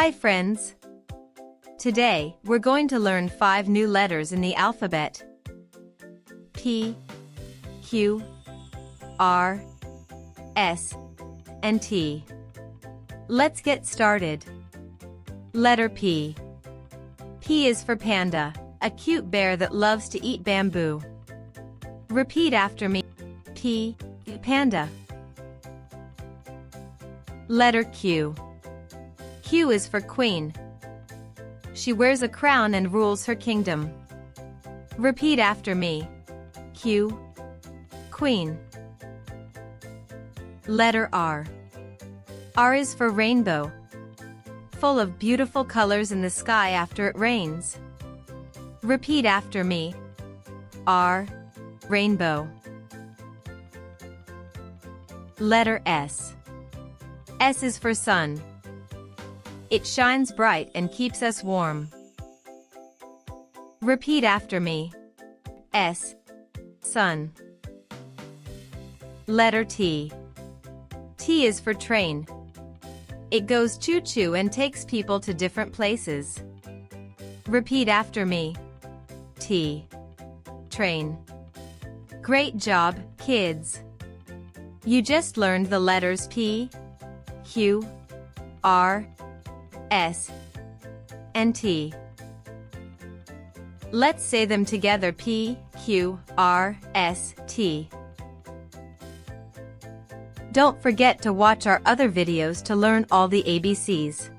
Hi friends! Today, we're going to learn 5 new letters in the alphabet. P, Q, R, S, and T. Let's get started. Letter P. P is for Panda, a cute bear that loves to eat bamboo. Repeat after me. P, Panda. Letter Q. Q is for Queen. She wears a crown and rules her kingdom. Repeat after me. Q, Queen. Letter R. R is for Rainbow. Full of beautiful colors in the sky after it rains. Repeat after me. R, Rainbow. Letter S. S is for Sun. It shines bright and keeps us warm. Repeat after me. S, Sun. Letter T. T is for Train. It goes choo-choo and takes people to different places. Repeat after me. T, Train. Great job, kids! You just learned the letters P, Q, R, S, and T. Let's say them together. P, Q, R, S, T. Don't forget to watch our other videos to learn all the ABCs.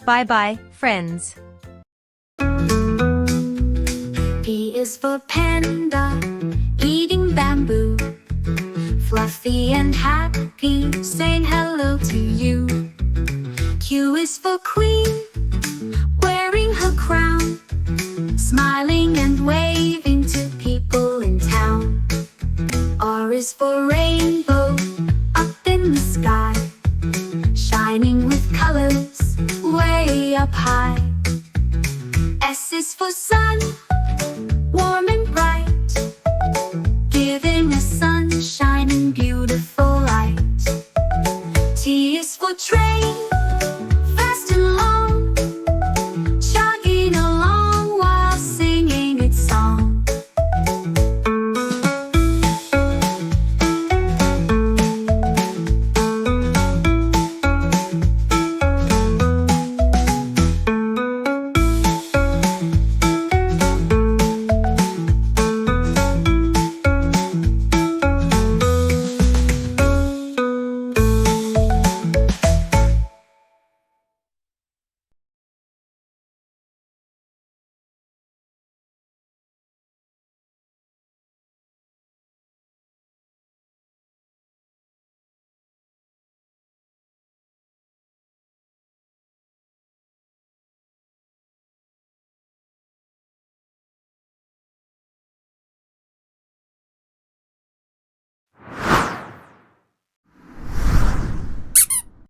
Bye-bye, friends. P is for Panda, eating bamboo. Fluffy and happy, saying hello to you. Q is for Queen, wearing her crown, smiling and waving to people in town. R is for Rainbow, up in the sky, shining with colors way up high. S is for Sun,